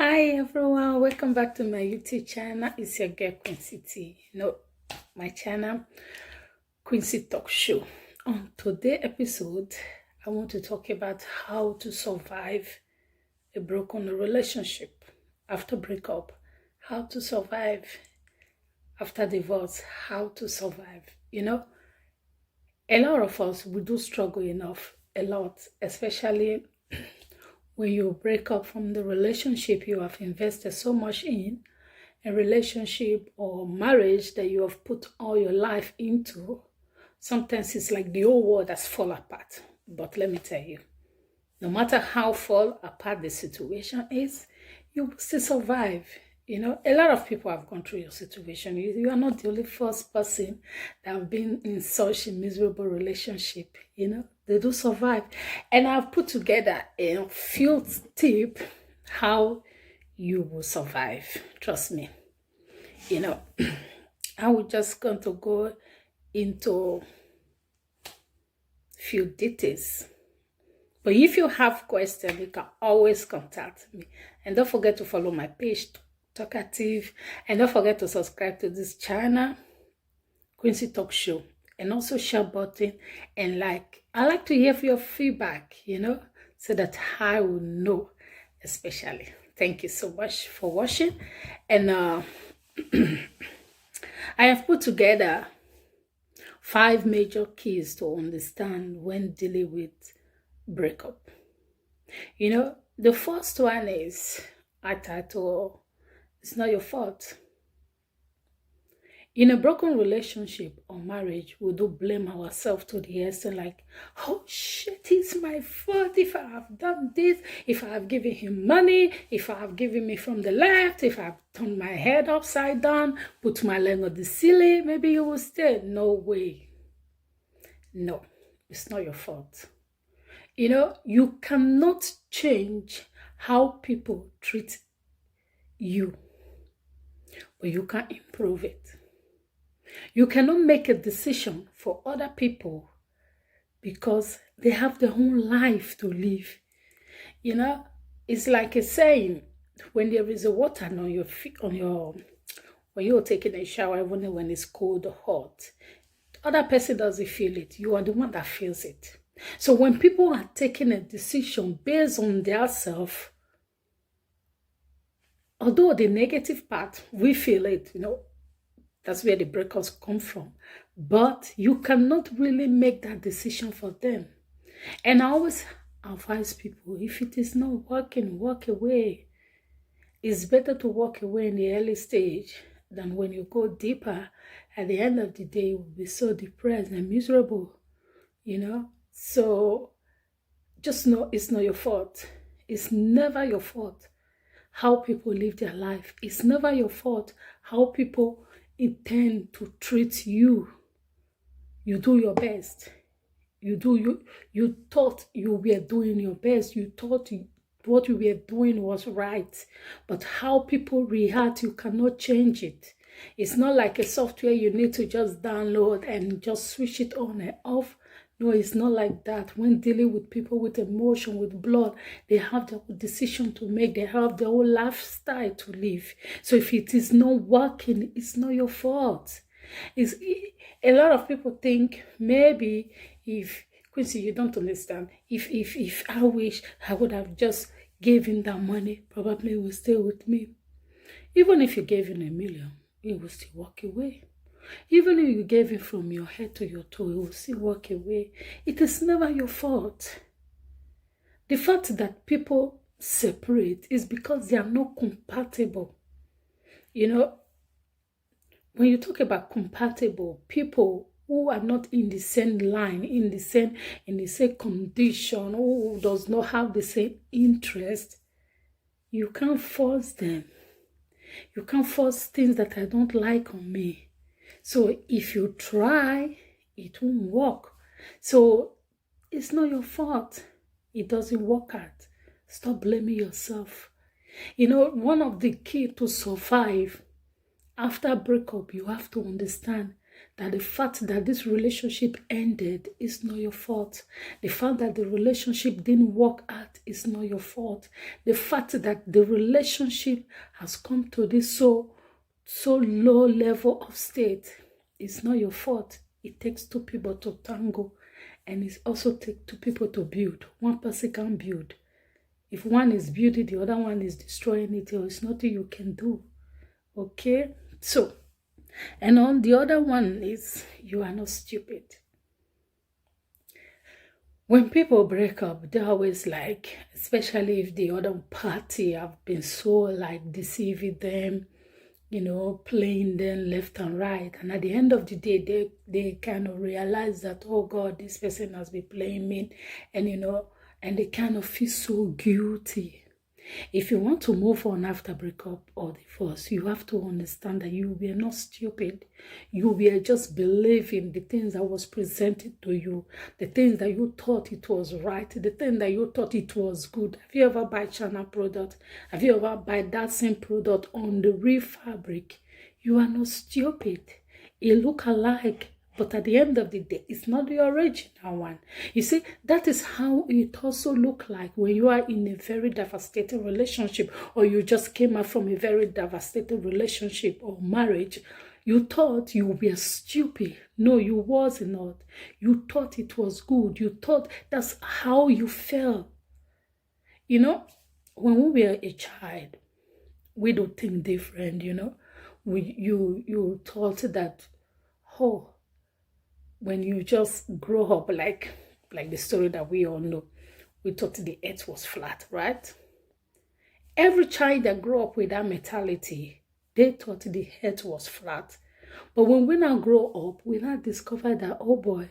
Hi everyone, welcome back to my YouTube channel. It's your girl Quincy T. My channel Quincy Talk Show. On today's episode, I want to talk about how to survive a broken relationship after breakup, how to survive after divorce, how to survive. A lot of us we do struggle enough, a lot, especially when you break up from the relationship you have invested so much in, a relationship or marriage that you have put all your life into. Sometimes it's like the whole world has fallen apart. But let me tell you, no matter how fall apart the situation is, you will still survive. A lot of people have gone through your situation. You are not the only first person that have been in such a miserable relationship. They do survive. And I've put together a few tips how you will survive. Trust me. I will just going to go into few details. But if you have questions, you can always contact me. And don't forget to follow my page, Talkactive. And don't forget to subscribe to this channel, Quincy Talk Show. And also share button and like. I like to hear your feedback, so that I will know, especially. Thank you so much for watching. And I have put together 5 major keys to understand when dealing with breakup. The first one is, I title, it's not your fault. In a broken relationship or marriage, we do blame ourselves to the extent like, oh shit, it's my fault if I have done this, if I have given him money, if I have given me from the left, if I have turned my head upside down, put my leg on the ceiling, maybe you will stay. No way. No, it's not your fault. You cannot change how people treat you, but you can improve it. You cannot make a decision for other people because they have their own life to live. It's like a saying, when there is a water on your feet, when you're taking a shower, even when it's cold or hot, the other person doesn't feel it. You are the one that feels it. So when people are taking a decision based on their self, although the negative part, we feel it, that's where the breakups come from. But you cannot really make that decision for them. And I always advise people, if it is not working, walk away. It's better to walk away in the early stage than when you go deeper. At the end of the day, you will be so depressed and miserable, So just know it's not your fault. It's never your fault how people live their life. It's never your fault how people intend to treat you. You do your best. You thought you were doing your best. You thought what you were doing was right. But how people react, you cannot change it. It's not like a software you need to just download and just switch it on and off. No, it's not like that. When dealing with people with emotion, with blood, they have their own decision to make. They have their own lifestyle to live. So if it is not working, it's not your fault. A lot of people think maybe if, Quincy, you don't understand. If I wish I would have just given that money, probably he will stay with me. Even if you gave him $1 million, he will still walk away. Even if you gave it from your head to your toe, you will still walk away. It is never your fault. The fact that people separate is because they are not compatible. When you talk about compatible, people who are not in the same line, in the same condition, who does not have the same interest, you can't force them. You can't force things that I don't like on me. So if you try, it won't work. So it's not your fault. It doesn't work out. Stop blaming yourself. One of the key to survive after breakup, you have to understand that the fact that this relationship ended is not your fault. The fact that the relationship didn't work out is not your fault. The fact that the relationship has come to this so low level of state is not your fault. It takes two people to tango, and it also takes two people to build. One person can't build. If one is building, the other one is destroying it. There is nothing you can do. Okay? So, and on the other one is, you are not stupid. When people break up, they're always like, especially if the other party have been so like deceiving them, you know, playing them left and right. And at the end of the day, they kind of realize that, oh God, this person has been playing me. And, you know, and they kind of feel so guilty. If you want to move on after breakup or divorce, you have to understand that you were not stupid. You were just believing the things that was presented to you, the things that you thought it was right, the thing that you thought it was good. Have you ever buy China product? Have you ever buy that same product on the real fabric? You are not stupid. It look alike. But at the end of the day, it's not the original one. You see, that is how it also look like when you are in a very devastating relationship, or you just came out from a very devastating relationship or marriage. You thought you were stupid. No, you was not. You thought it was good. You thought that's how you felt. You know, when we were a child, we do think different, you know. You thought that, oh, when you just grow up, like the story that we all know, we thought the earth was flat, right? Every child that grew up with that mentality, they thought the earth was flat. But when we now grow up, we now discover that, oh boy,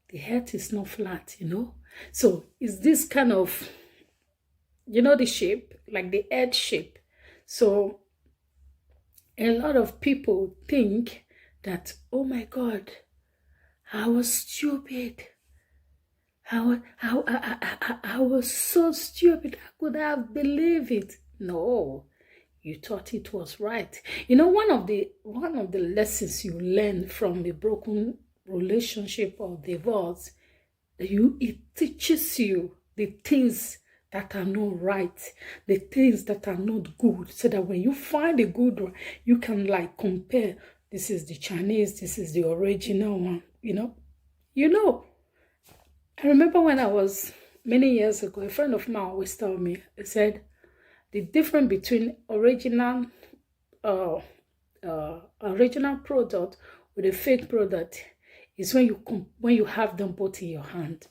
the earth is not flat, you know? So it's this kind of, you know, the shape, like the earth shape. So a lot of people think that, oh my God, I was stupid. I was so stupid. I could have believed it. No, you thought it was right. You know, one of the lessons you learn from a broken relationship or divorce, it teaches you the things that are not right, the things that are not good, so that when you find a good one, you can like compare. This is the Chinese, this is the original one. You know, I remember when I was many years ago, a friend of mine always told me, he said, the difference between original product with a fake product is when you have them both in your hand.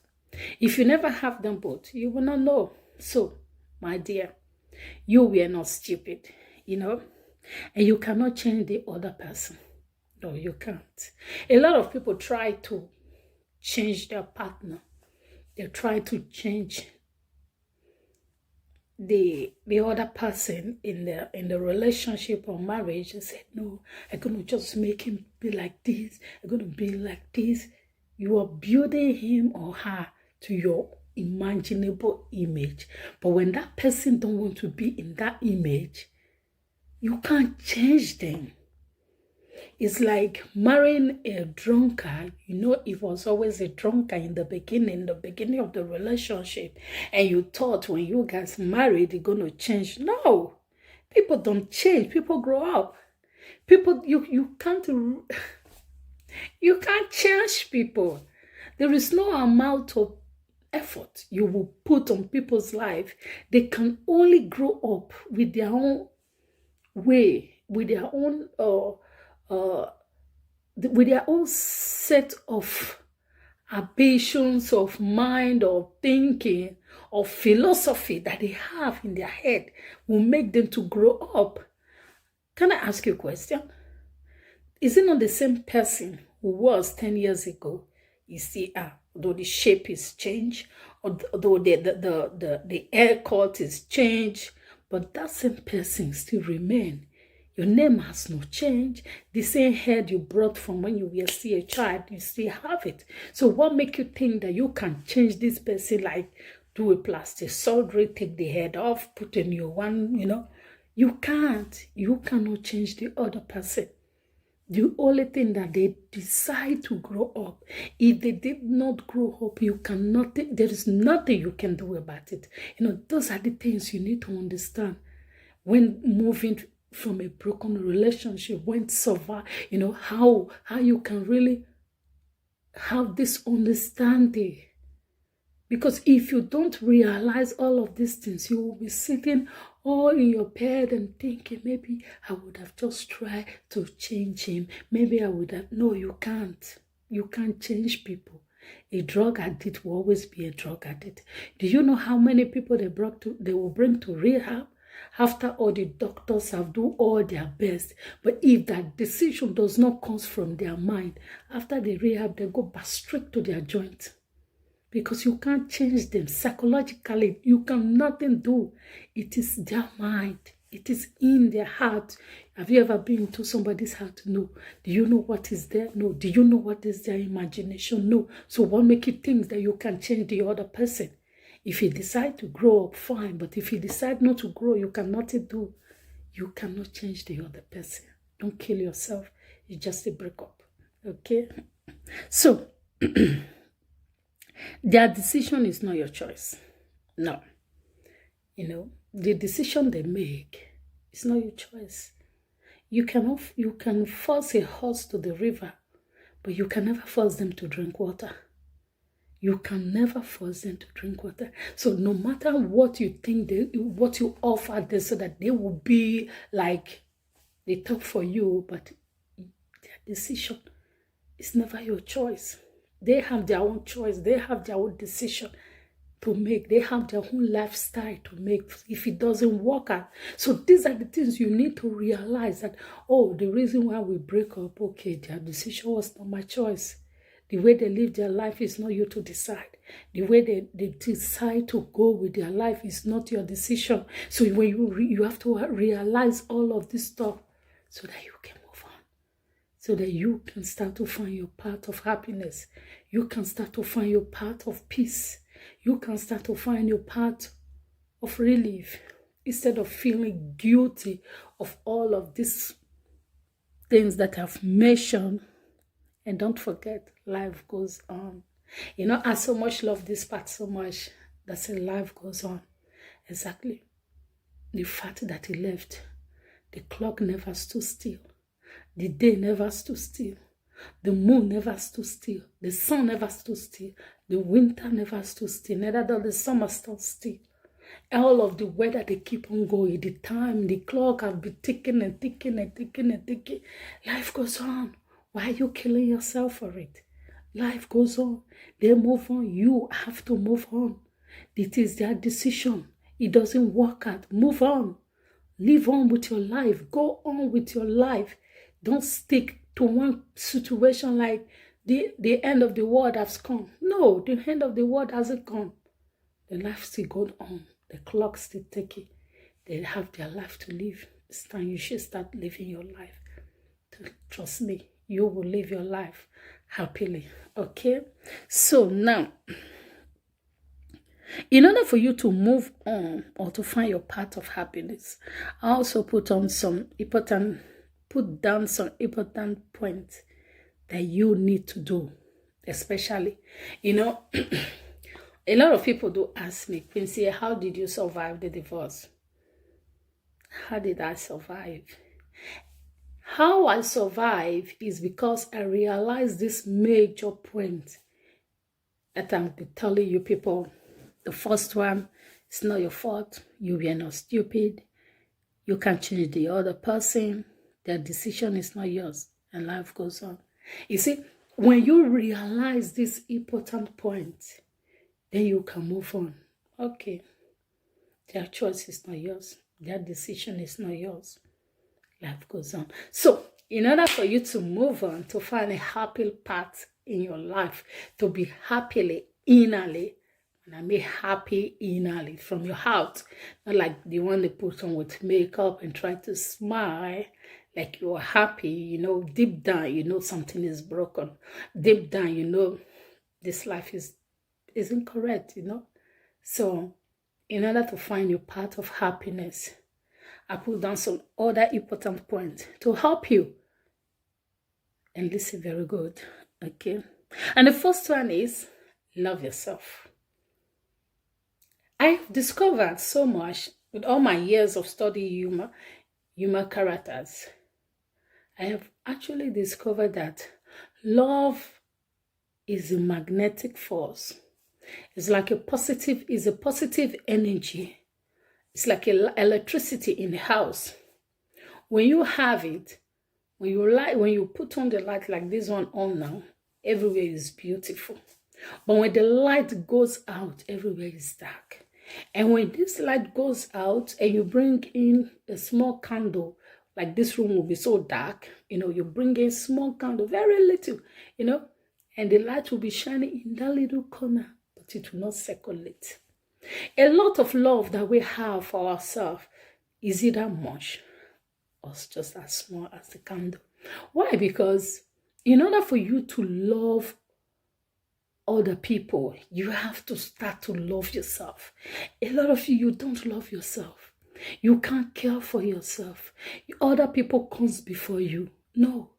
If you never have them both, you will not know. So, my dear, you were not stupid, you know, and you cannot change the other person. No, you can't. A lot of people try to change their partner. They try to change the other person in the relationship or marriage and say, no, I'm going to just make him be like this. I'm going to be like this. You are building him or her to your imaginable image. But when that person don't want to be in that image, you can't change them. It's like marrying a drunkard. You know, it was always a drunkard in the beginning of the relationship. And you thought when you guys married, you're going to change. No, people don't change. People grow up. People, you can't change people. There is no amount of effort you will put on people's life. They can only grow up with their own way, with their own set of ambitions, of mind, or thinking, or philosophy that they have in their head will make them to grow up. Can I ask you a question? Is it not the same person who was 10 years ago? You see, though the shape is changed, although the haircut is changed, but that same person still remain. Your name has no change. The same head you brought from when you were still a child, you still have it. So what makes you think that you can change this person, like do a plastic surgery, take the head off, put a new one, you know? You can't. You cannot change the other person. The only thing that they decide to grow up, if they did not grow up, you cannot, there is nothing you can do about it. Those are the things you need to understand when moving from a broken relationship, when survive, how you can really have this understanding. Because if you don't realize all of these things, you will be sitting all in your bed and thinking, maybe I would have just tried to change him. Maybe I would have. No, you can't. You can't change people. A drug addict will always be a drug addict. Do you know how many people they will bring to rehab after all the doctors have done all their best? But if that decision does not come from their mind, after the rehab, they go back straight to their joint. Because you can't change them psychologically. You can nothing do. It is their mind. It is in their heart. Have you ever been to somebody's heart? No. Do you know what is there? No. Do you know what is their imagination? No. So what makes you think that you can change the other person? If you decide to grow up, fine. But if you decide not to grow, you cannot do. You cannot change the other person. Don't kill yourself. It's just a breakup. Okay? So, their decision is not your choice. No. The decision they make is not your choice. You can force a horse to the river, but you can never force them to drink water. You can never force them to drink water. So no matter what you think, what you offer them so that they will be like, they talk for you, but their decision is never your choice. They have their own choice. They have their own decision to make. They have their own lifestyle to make if it doesn't work out. So these are the things you need to realize that, the reason why we break up, okay, their decision was not my choice. The way they live their life is not you to decide. The way they decide to go with their life is not your decision. So when you have to realize all of this stuff so that you can move on. So that you can start to find your path of happiness. You can start to find your path of peace. You can start to find your path of relief. Instead of feeling guilty of all of these things that I've mentioned. And don't forget, life goes on. I so much love this part so much. That said, life goes on. Exactly. The fact that he left, the clock never stood still. The day never stood still. The moon never stood still. The sun never stood still. The winter never stood still. Neither does the summer stand still. All of the weather, they keep on going. The time, the clock have been ticking and ticking and ticking and ticking. Life goes on. Why are you killing yourself for it? Life goes on. They move on. You have to move on. It is their decision. It doesn't work out. Move on. Live on with your life. Go on with your life. Don't stick to one situation like the end of the world has come. No, the end of the world hasn't come. The life still goes on. The clock still ticking. They have their life to live. It's time you should start living your life. Trust me, you will live your life happily. Okay? So now, in order for you to move on or to find your path of happiness, I also put down some important points that you need to do. Especially, a lot of people do ask me, Quincy, how did you survive the divorce? How did I survive? How I survive is because I realized this major point that I'm telling you people. The first one, it's not your fault. You were not stupid. You can't change the other person. Their decision is not yours. And life goes on. You see, when you realize this important point, then you can move on. Okay. Their choice is not yours. Their decision is not yours. Life goes on. So, in order for you to move on, to find a happy path in your life, to be happily innerly, and I mean happy innerly from your heart, not like the one they put on with makeup and try to smile like you are happy, deep down, something is broken. Deep down, this life isn't correct, So, in order to find your path of happiness, I put down some other important points to help you and listen very good. Okay. And the first one is love yourself. I've discovered so much with all my years of studying human characters. I have actually discovered that love is a magnetic force. It's like a positive energy. It's like electricity in the house. When you have it, when you put on the light like this one on now, everywhere is beautiful. But when the light goes out, everywhere is dark. And when this light goes out and you bring in a small candle, like this room will be so dark, you bring in small candle, very little, and the light will be shining in that little corner, but it will not circulate. A lot of love that we have for ourselves is either much or just as small as the candle. Why? Because in order for you to love other people, you have to start to love yourself. A lot of you don't love yourself. You can't care for yourself. Other people comes before you. No,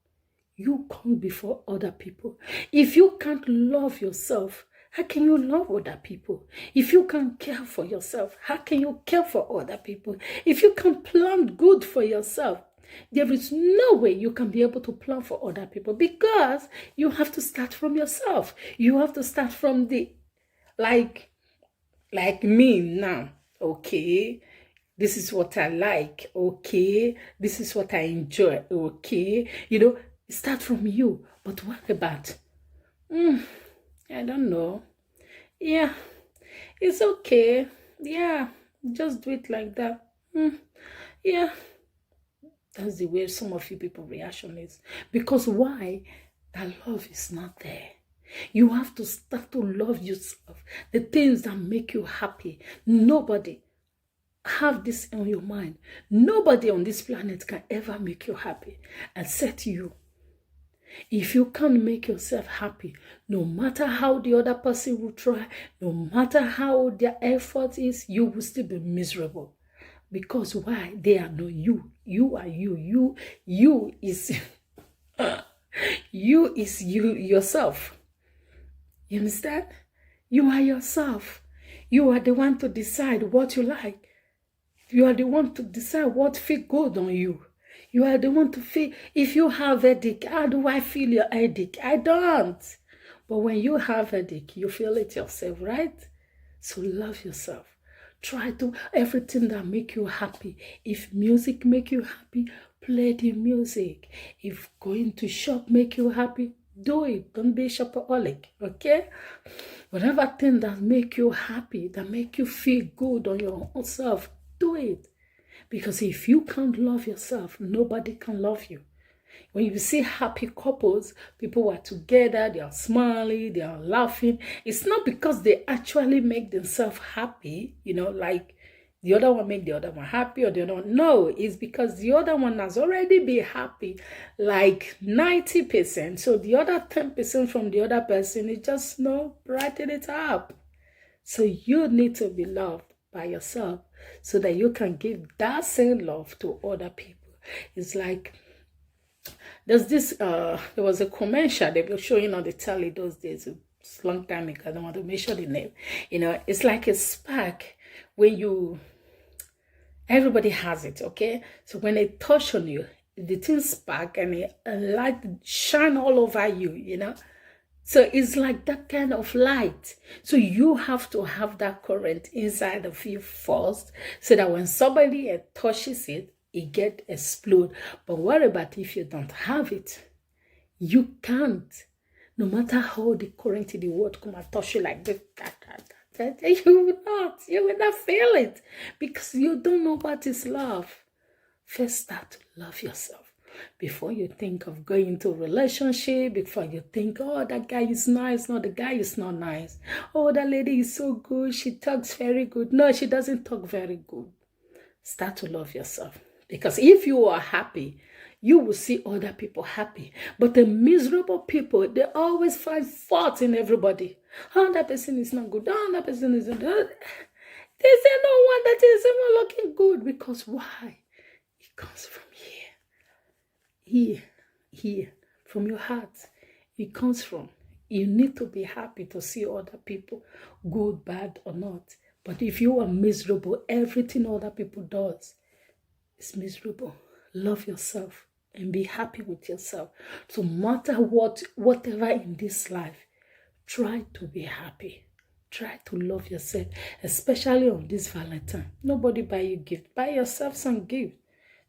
you come before other people. If you can't love yourself, how can you love other people? If you can't care for yourself, how can you care for other people? If you can't plan good for yourself, there is no way you can be able to plan for other people, because you have to start from yourself. You have to start from the, like me now. Okay, this is what I like. Okay, this is what I enjoy. Okay, start from you. But what about, I don't know. Yeah, it's okay. Yeah, just do it like that. Yeah. That's the way some of you people reaction is. Because why? That love is not there. You have to start to love yourself. The things that make you happy. Nobody have this on your mind. Nobody on this planet can ever make you happy except you. If you can't make yourself happy, no matter how the other person will try, no matter how their effort is, you will still be miserable. Because why? They are not you. You are you. You is you is you yourself. You understand? You are yourself. You are the one to decide what you like. You are the one to decide what feel good on you. You are the one to feel. If you have a headache, how do I feel your headache? I don't. But when you have a headache, you feel it yourself, right? So love yourself. Try to everything that make you happy. If music make you happy, play the music. If going to shop make you happy, do it. Don't be a shopaholic, okay? Whatever thing that make you happy, that make you feel good on your own self, do it. Because if you can't love yourself, nobody can love you. When you see happy couples, people are together, they are smiling, they are laughing. It's not because they actually make themselves happy, like the other one make the other one happy or the other one. No, it's because the other one has already been happy like 90%. So the other 10% from the other person is just brighten it up. So you need to be loved by yourself so that you can give that same love to other people. It's like, there's this, there was a commercial they were showing on the telly those days. It's a long time ago. I don't want to mention the name. It's like a spark when everybody has it, okay? So when they touch on you, the thing spark and a light shine all over you, So it's like that kind of light. So you have to have that current inside of you first, so that when somebody touches it, it get explode. But what about if you don't have it? You can't. No matter how the current in the world come and touch you like this, you will not feel it, because you don't know what is love. First, start to love yourself before you think of going into a relationship, before you think, oh, that guy is nice. No, the guy is not nice. Oh, that lady is so good. She talks very good. No, she doesn't talk very good. Start to love yourself. Because if you are happy, you will see other people happy. But the miserable people, they always find fault in everybody. Oh, that person is not good. Oh, that person is not good. There's no one that is even looking good. Because why? It comes from here. Here. from your heart. It comes from. You need to be happy to see other people, good, bad, or not. But if you are miserable, everything other people does is miserable. Love yourself and be happy with yourself. So no matter whatever in this life, try to be happy. Try to love yourself, especially on this Valentine. Nobody buy you gift. Buy yourself some gift.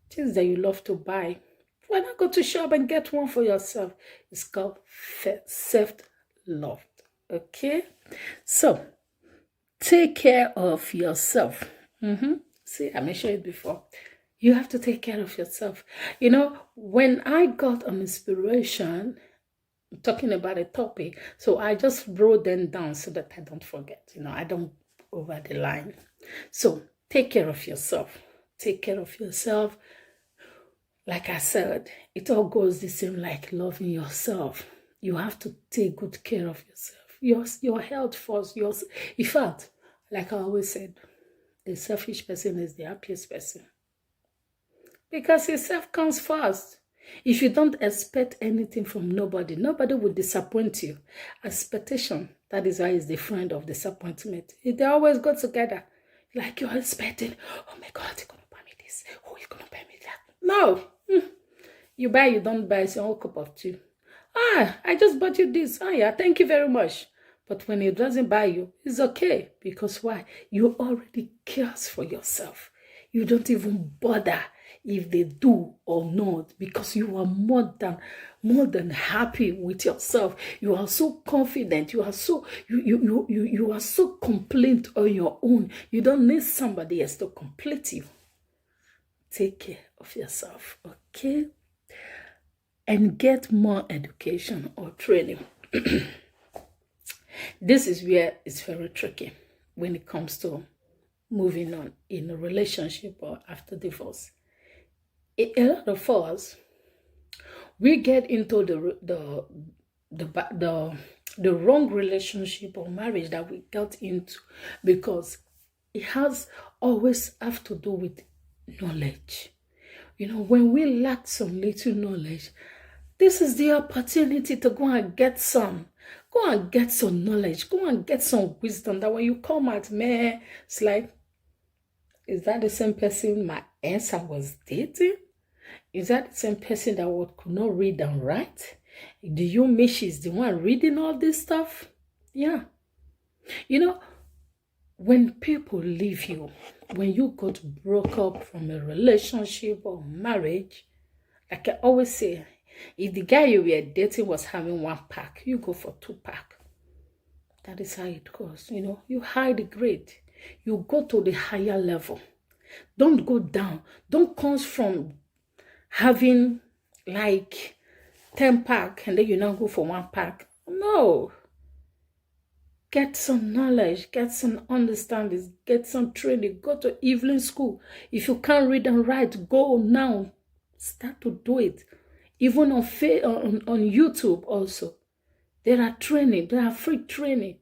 Things that you love to buy. Why not go to shop and get one for yourself? It's called self-love. Okay? So, take care of yourself. See, I mentioned it before. You have to take care of yourself. You know, when I got an inspiration talking about a topic, so I just wrote them down so that I don't forget. You know, I don't over the line. So, take care of yourself. Take care of yourself. Like I said, it all goes the same like loving yourself. You have to take good care of yourself. Your health first. In fact, like I always said, a selfish person is the happiest person. Because yourself comes first. If you don't expect anything from nobody will disappoint you. Expectation, that is why it's the friend of disappointment. They always go together. Like you're expecting, oh my God, he's going to buy me this. Oh, he's going to buy me that. No. You buy, you don't buy, it's your own cup of tea. I just bought you this. Yeah, thank you very much. But when it doesn't buy you, it's okay. Because why? You already cares for yourself. You don't even bother if they do or not, because you are more than happy with yourself. You are so confident. You are so you are so complete on your own. You don't need somebody else to complete you. Take care of yourself, okay? And get more education or training. This is where it's very tricky when it comes to moving on in a relationship or after divorce. A lot of us, we get into the wrong relationship or marriage that we got into because it has always have to do with knowledge. You know, when we lack some little knowledge, this is the opportunity to go and get some. Go and get some knowledge. Go and get some wisdom that when you come out, man, it's like, is that the same person my ex was dating? Is that the same person that could not read and write? Do you mean she's the one reading all this stuff? Yeah. You know, when people leave you, when you got broke up from a relationship or marriage, like I always say, if the guy you were dating was having 1 pack, you go for 2 pack. That is how it goes. You know, you high the grade. You go to the higher level. Don't go down. Don't come from having like 10 pack and then you now go for 1 pack. No. Get some knowledge, get some understanding, get some training, go to evening school. If you can't read and write, go now. Start to do it. Even on YouTube also. There are training, there are free training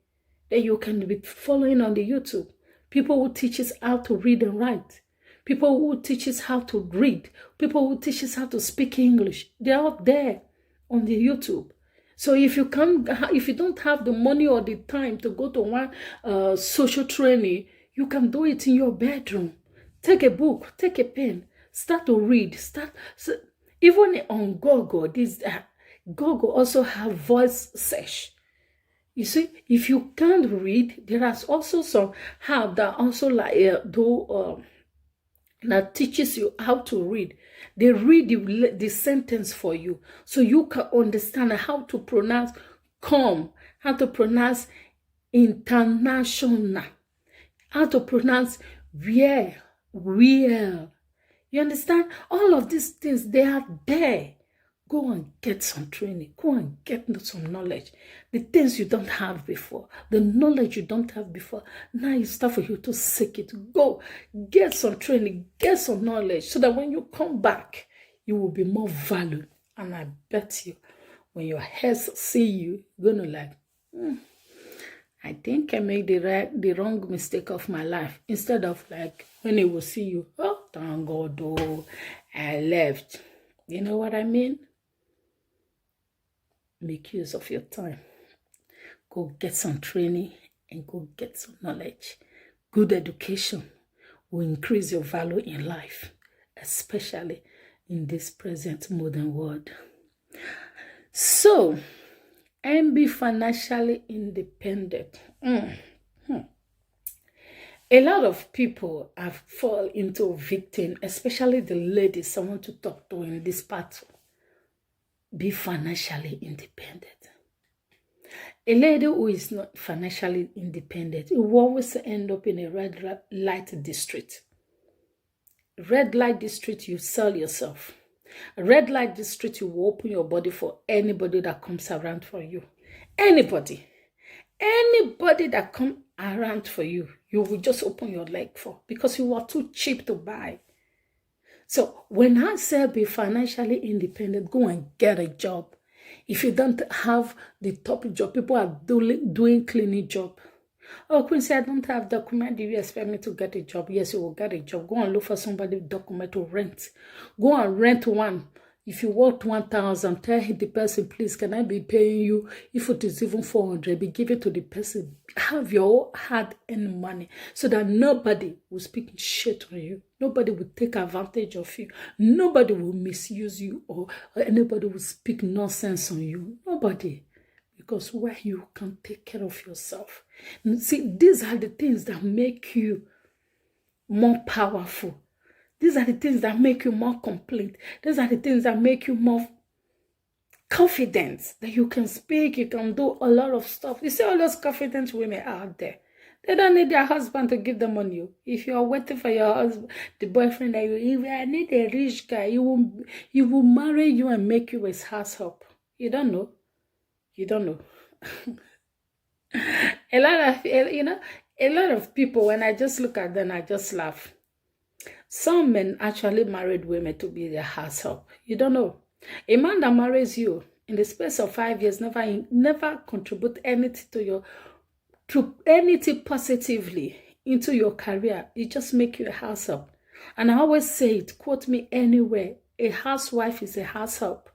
that you can be following on the YouTube. People who teach us how to read and write. People who teach us how to read. People who teach us how to speak English. They're out there on the YouTube. So if you don't have the money or the time to go to one social training, you can do it in your bedroom. Take a book, take a pen, start to read. Even on Google, Google also have voice search. You see, if you can't read, there are also some app that also that teaches you how to read. They read the sentence for you, so you can understand how to pronounce come, how to pronounce international, how to pronounce where. You understand? All of these things, they are there. Go and get some training. Go and get some knowledge. The things you don't have before, the knowledge you don't have before, now it's time for you to seek it. Go, get some training, get some knowledge, so that when you come back, you will be more valued. And I bet you, when your heads see you, you're going to like, I think I made the wrong mistake of my life. Instead of like, when he will see you, oh, thank God, oh, I left. You know what I mean? make use of your time. Go get some training and go get some knowledge. Good education will increase your value in life, especially in this present modern world. So, and be financially independent. A lot of people have fallen into victim, especially the ladies I want to talk to in this part. Be financially independent. A lady who is not financially independent will always end up in a red light district. Red light district, you sell yourself. Red light district, you will open your body for anybody that comes around for you. Anybody that comes around for you, you will just open your leg for, because you are too cheap to buy. So when I say be financially independent, go and get a job. If you don't have the top job, people are doing cleaning job. Oh, Quincy, I don't have document. Do you expect me to get a job? Yes, you will get a job. Go and look for somebody document to rent. Go and rent one. If you want 1,000, tell the person, please, can I be paying you? If it is even 400, be given to the person. Have your hard-earned money so that nobody will speak shit on you. Nobody will take advantage of you. Nobody will misuse you, or anybody will speak nonsense on you. Nobody. Because where you can take care of yourself. See, these are the things that make you more powerful. These are the things that make you more complete. These are the things that make you more confident, that you can speak, you can do a lot of stuff. You see all those confident women out there. They don't need their husband to give them money. If you are waiting for your husband, the boyfriend that if I need a rich guy, he will marry you and make you his house help. You don't know. You don't know. A lot of people, when I just look at them, I just laugh. Some men actually married women to be their house help. You don't know. A man that marries you in the space of 5 years never contribute anything to anything positively into your career. It just make you a house help. And I always say it, quote me anywhere, a housewife is a house help.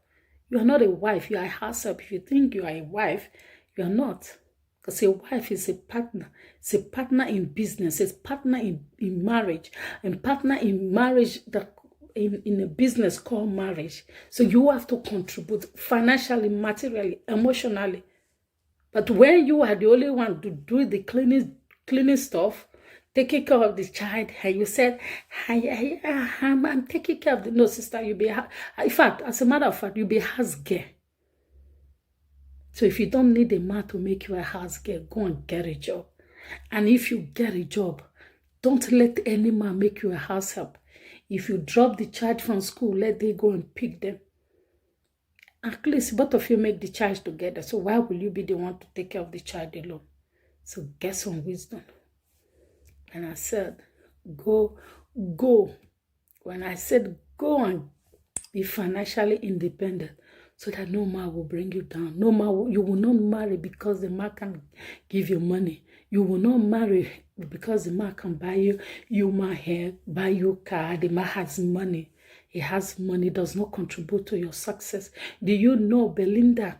You are not a wife, you are a house help. If you think you are a wife, you are not. Because a wife is a partner. It's a partner in business. It's a partner in marriage. And partner in marriage, that in a business called marriage. So you have to contribute financially, materially, emotionally. But when you are the only one to do the cleaning stuff, taking care of the child, and you said, I'm taking care of the... No, sister, you'll be... In fact, as a matter of fact, you'll be house girl. So if you don't need a man to make you a house girl, go and get a job. And if you get a job, don't let any man make you a house help. If you drop the child from school, let them go and pick them. At least both of you make the child together. So why will you be the one to take care of the child alone? So get some wisdom. And I said, go. When I said go and be financially independent, so that no man will bring you down. No man, you will not marry because the man can give you money. You will not marry because the man can buy you my hair, buy you car. The man has money. He has money, does not contribute to your success. Do you know Belinda,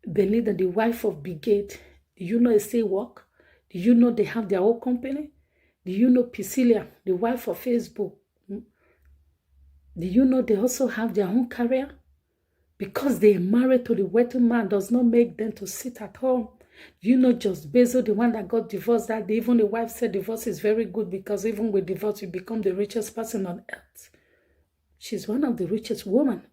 the wife of Brigade? Do you know they work? Do you know they have their own company? Do you know Priscilla, the wife of Facebook? Do you know they also have their own career? Because they are married to the wealthy man does not make them to sit at home. You know, just Bezos, the one that got divorced, that even the wife said divorce is very good because even with divorce, you become the richest person on earth. She's one of the richest women.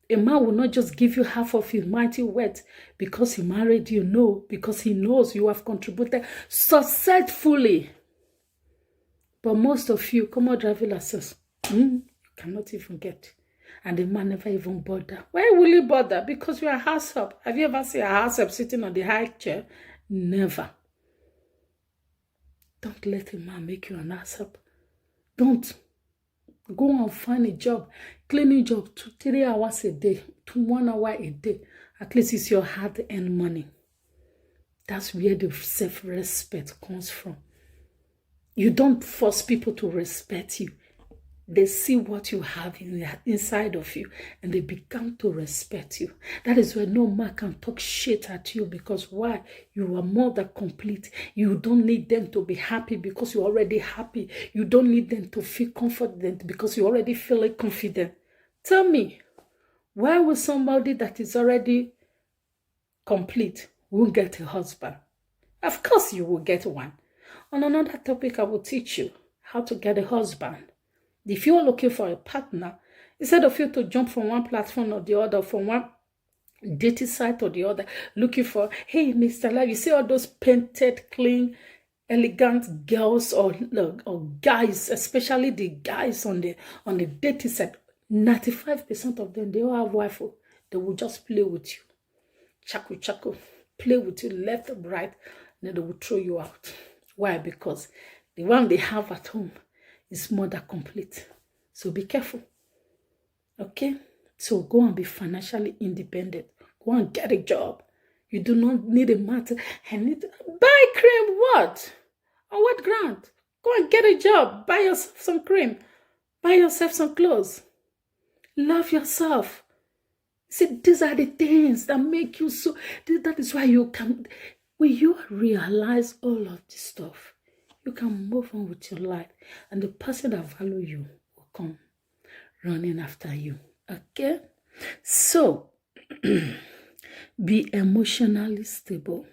A man will not just give you half of his mighty wealth because he married you. No, because he knows you have contributed successfully. But most of you, come on, driving license, you cannot even get. And the man never even bother. Why will you bother? Because you are a house help. Have you ever seen a house help sitting on the high chair? Never. Don't let a man make you an house help. Don't. Go and find a job. Cleaning job 2-3 hours a day. 1 hour a day. At least it's your hard-earned money. That's where the self-respect comes from. You don't force people to respect you. they see what you have inside of you, and they begin to respect you. That is why no man can talk shit at you, because why? You are more than complete. You don't need them to be happy because you're already happy. You don't need them to feel confident because you already feel confident. Tell me, why would somebody that is already complete won't get a husband? Of course you will get one. On another topic, I will teach you how to get a husband. If you're looking for a partner, instead of you to jump from one platform or the other, from one dating site or the other, looking for, hey, Mr. Life, you see all those painted, clean, elegant girls or guys, especially the guys on the dating site, 95% of them, they all have wife. They will just play with you. Chaku, play with you left and right, and then they will throw you out. Why? Because the one they have at home is more than complete. So be careful. Okay? So go and be financially independent. Go and get a job. You do not need a man to buy cream. What? On what ground? Go and get a job. Buy yourself some cream. Buy yourself some clothes. Love yourself. See, these are the things that make you so. That is why you can. When you realize all of this stuff, you can move on with your life, and the person that values you will come running after you. Okay? So, be emotionally stable.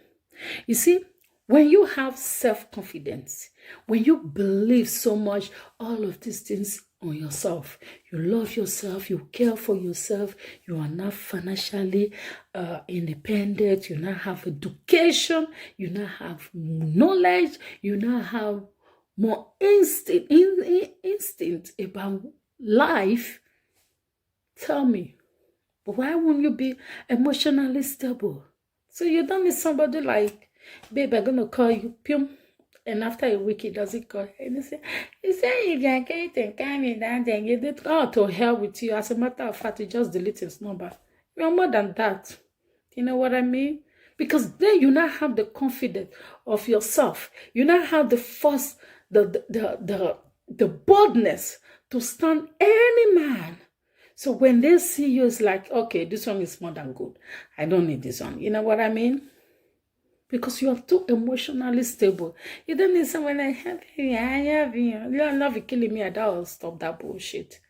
You see, when you have self-confidence, when you believe so much all of these things on yourself, you love yourself, you care for yourself, you are not financially independent, you now have education, you now have knowledge, you now have more instinct about life. Tell me, why won't you be emotionally stable? So you don't need somebody like, babe, I'm going to call you, Pum. And after a week, he doesn't call. And he say, if you're going to calm me down, then you did to hell with you. As a matter of fact, you just delete his number. You're more than that. You know what I mean? Because then you now have the confidence of yourself. You now have the force, the boldness to stand any man. So when they see you, it's like, okay, this one is more than good. I don't need this one. You know what I mean? Because you are too emotionally stable. You don't need someone like, I have you. You love you killing me. That will stop that bullshit.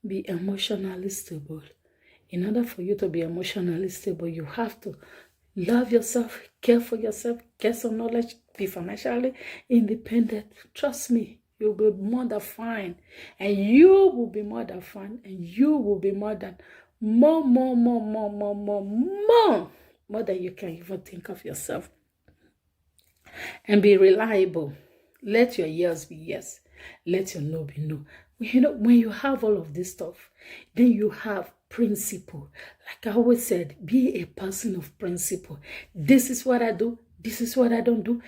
Be emotionally stable. In order for you to be emotionally stable, you have to love yourself, care for yourself, get some knowledge, be financially independent. Trust me, you'll be more than fine. And you will be more than fine. And you will be more than more than you can even think of yourself. And be reliable. Let your yes be yes. Let your no be no. You know, when you have all of this stuff, then you have principle. Like I always said, be a person of principle. This is what I do. This is what I don't do.